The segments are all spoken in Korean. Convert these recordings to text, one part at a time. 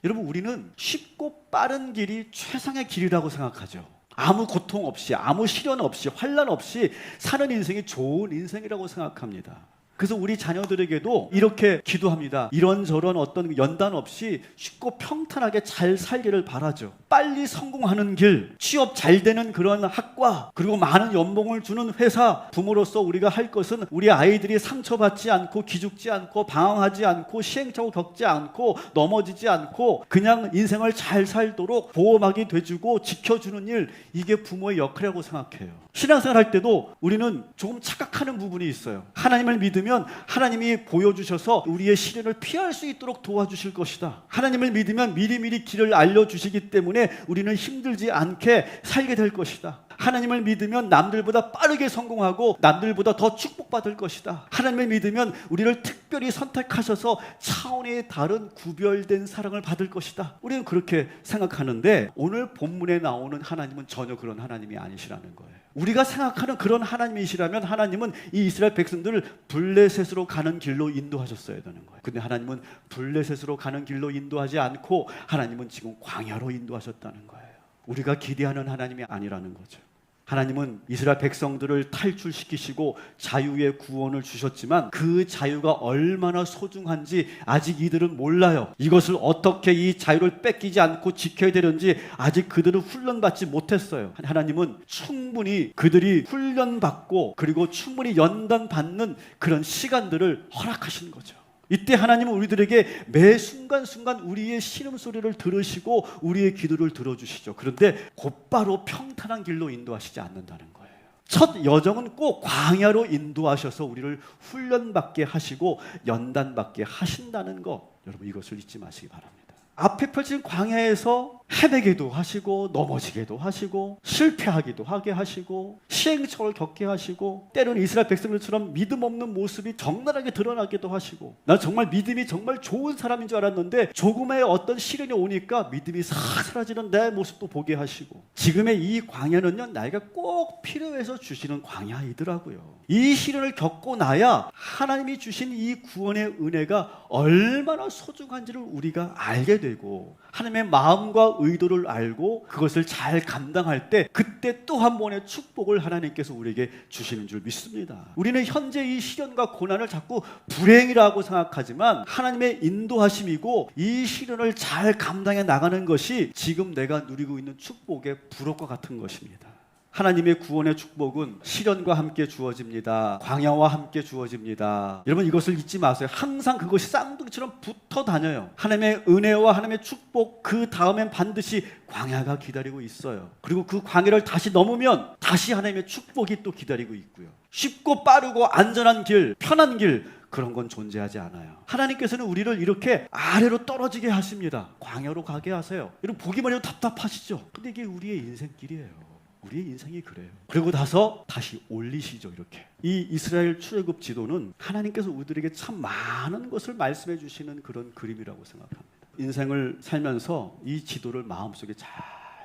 여러분, 우리는 쉽고 빠른 길이 최상의 길이라고 생각하죠. 아무 고통 없이, 아무 시련 없이, 환난 없이 사는 인생이 좋은 인생이라고 생각합니다. 그래서 우리 자녀들에게도 이렇게 기도합니다. 이런저런 어떤 연단 없이 쉽고 평탄하게 잘 살기를 바라죠. 빨리 성공하는 길, 취업 잘 되는 그런 학과, 그리고 많은 연봉을 주는 회사. 부모로서 우리가 할 것은 우리 아이들이 상처받지 않고 기죽지 않고 방황하지 않고 시행착오 겪지 않고 넘어지지 않고 그냥 인생을 잘 살도록 보호막이 돼주고 지켜주는 일, 이게 부모의 역할이라고 생각해요. 신앙생활 할 때도 우리는 조금 착각하는 부분이 있어요. 하나님을 믿으면 하나님이 보여주셔서 우리의 시련을 피할 수 있도록 도와주실 것이다. 하나님을 믿으면 미리미리 길을 알려주시기 때문에 우리는 힘들지 않게 살게 될 것이다. 하나님을 믿으면 남들보다 빠르게 성공하고 남들보다 더 축복받을 것이다. 하나님을 믿으면 우리를 특별히 선택하셔서 차원이 다른 구별된 사랑을 받을 것이다. 우리는 그렇게 생각하는데 오늘 본문에 나오는 하나님은 전혀 그런 하나님이 아니시라는 거예요. 우리가 생각하는 그런 하나님이시라면 하나님은 이 이스라엘 백성들을 블레셋으로 가는 길로 인도하셨어야 되는 거예요. 근데 하나님은 블레셋으로 가는 길로 인도하지 않고 하나님은 지금 광야로 인도하셨다는 거예요. 우리가 기대하는 하나님이 아니라는 거죠. 하나님은 이스라엘 백성들을 탈출시키시고 자유의 구원을 주셨지만 그 자유가 얼마나 소중한지 아직 이들은 몰라요. 이것을 어떻게 이 자유를 뺏기지 않고 지켜야 되는지 아직 그들은 훈련받지 못했어요. 하나님은 충분히 그들이 훈련받고 그리고 충분히 연단받는 그런 시간들을 허락하신 거죠. 이때 하나님은 우리들에게 매 순간순간 우리의 신음소리를 들으시고 우리의 기도를 들어주시죠. 그런데 곧바로 평탄한 길로 인도하시지 않는다는 거예요. 첫 여정은 꼭 광야로 인도하셔서 우리를 훈련받게 하시고 연단받게 하신다는 것, 여러분 이것을 잊지 마시기 바랍니다. 앞에 펼친 광야에서 헤매기도 하시고 넘어지기도 하시고 실패하기도 하게 하시고 시행착오를 겪게 하시고 때로는 이스라엘 백성들처럼 믿음 없는 모습이 적나라하게 드러나기도 하시고 난 정말 믿음이 정말 좋은 사람인 줄 알았는데 조금의 어떤 시련이 오니까 믿음이 싹 사라지는 내 모습도 보게 하시고 지금의 이 광야는요 나에게 꼭 필요해서 주시는 광야이더라고요. 이 시련을 겪고 나야 하나님이 주신 이 구원의 은혜가 얼마나 소중한지를 우리가 알게 되고 하나님의 마음과 의도를 알고 그것을 잘 감당할 때 그때 또 한 번의 축복을 하나님께서 우리에게 주시는 줄 믿습니다. 우리는 현재 이 시련과 고난을 자꾸 불행이라고 생각하지만 하나님의 인도하심이고 이 시련을 잘 감당해 나가는 것이 지금 내가 누리고 있는 축복의 부록과 같은 것입니다. 하나님의 구원의 축복은 시련과 함께 주어집니다. 광야와 함께 주어집니다. 여러분 이것을 잊지 마세요. 항상 그것이 쌍둥이처럼 붙어 다녀요. 하나님의 은혜와 하나님의 축복 그 다음엔 반드시 광야가 기다리고 있어요. 그리고 그 광야를 다시 넘으면 다시 하나님의 축복이 또 기다리고 있고요. 쉽고 빠르고 안전한 길, 편한 길 그런 건 존재하지 않아요. 하나님께서는 우리를 이렇게 아래로 떨어지게 하십니다. 광야로 가게 하세요. 여러분 보기만 해도 답답하시죠? 근데 이게 우리의 인생길이에요. 우리의 인생이 그래요. 그리고 나서 다시 올리시죠. 이렇게 이 이스라엘 출애굽 지도는 하나님께서 우리들에게 참 많은 것을 말씀해 주시는 그런 그림이라고 생각합니다. 인생을 살면서 이 지도를 마음속에 잘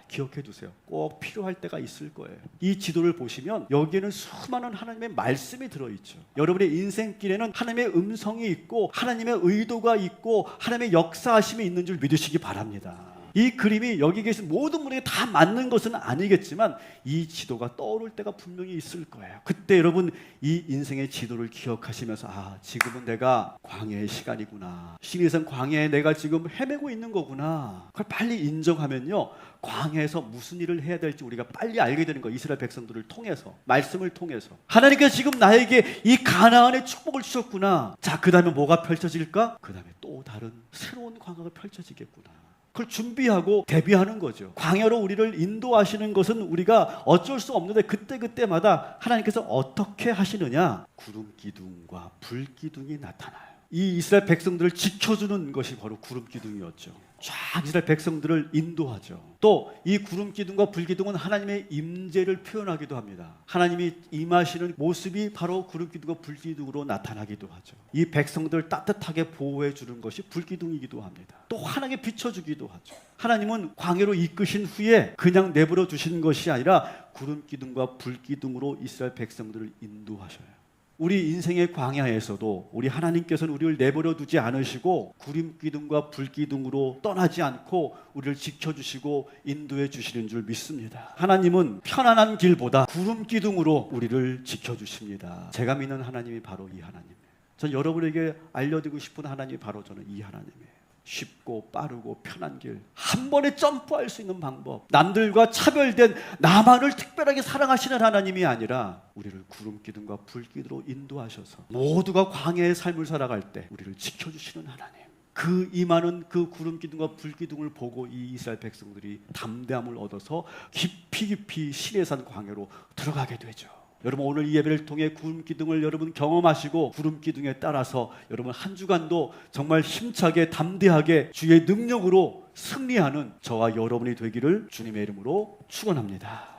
기억해 두세요. 꼭 필요할 때가 있을 거예요. 이 지도를 보시면 여기에는 수많은 하나님의 말씀이 들어있죠. 여러분의 인생길에는 하나님의 음성이 있고 하나님의 의도가 있고 하나님의 역사하심이 있는 줄 믿으시기 바랍니다. 이 그림이 여기 계신 모든 분에게 다 맞는 것은 아니겠지만 이 지도가 떠오를 때가 분명히 있을 거예요. 그때 여러분 이 인생의 지도를 기억하시면서 아 지금은 내가 광야의 시간이구나. 신이선 광야에 내가 지금 헤매고 있는 거구나. 그걸 빨리 인정하면요. 광야에서 무슨 일을 해야 될지 우리가 빨리 알게 되는 거예요. 이스라엘 백성들을 통해서 말씀을 통해서 하나님께서 지금 나에게 이 가나안의 축복을 주셨구나. 자 그 다음에 뭐가 펼쳐질까? 그 다음에 또 다른 새로운 광야가 펼쳐지겠구나. 그걸 준비하고 대비하는 거죠. 광야로 우리를 인도하시는 것은 우리가 어쩔 수 없는데 그때그때마다 하나님께서 어떻게 하시느냐? 구름 기둥과 불 기둥이 나타나요. 이 이스라엘 백성들을 지켜주는 것이 바로 구름 기둥이었죠. 쫙 이스라엘 백성들을 인도하죠. 또 이 구름 기둥과 불 기둥은 하나님의 임재를 표현하기도 합니다. 하나님이 임하시는 모습이 바로 구름 기둥과 불 기둥으로 나타나기도 하죠. 이 백성들을 따뜻하게 보호해 주는 것이 불 기둥이기도 합니다. 또 환하게 비춰주기도 하죠. 하나님은 광야로 이끄신 후에 그냥 내버려 두신 것이 아니라 구름 기둥과 불 기둥으로 이스라엘 백성들을 인도하셔요. 우리 인생의 광야에서도 우리 하나님께서는 우리를 내버려 두지 않으시고 구름 기둥과 불 기둥으로 떠나지 않고 우리를 지켜주시고 인도해 주시는 줄 믿습니다. 하나님은 편안한 길보다 구름 기둥으로 우리를 지켜주십니다. 제가 믿는 하나님이 바로 이 하나님이에요. 전 여러분에게 알려드리고 싶은 하나님이 바로 저는 이 하나님이에요. 쉽고 빠르고 편한 길, 한 번에 점프할 수 있는 방법, 남들과 차별된 나만을 특별하게 사랑하시는 하나님이 아니라 우리를 구름 기둥과 불 기둥으로 인도하셔서 모두가 광야의 삶을 살아갈 때 우리를 지켜주시는 하나님, 그 임하는 그 구름 기둥과 불 기둥을 보고 이 이스라엘 백성들이 담대함을 얻어서 깊이 시내산 광야로 들어가게 되죠. 여러분, 오늘 이 예배를 통해 구름 기둥을 여러분 경험하시고 구름 기둥에 따라서 여러분 한 주간도 정말 힘차게 담대하게 주의 능력으로 승리하는 저와 여러분이 되기를 주님의 이름으로 축원합니다.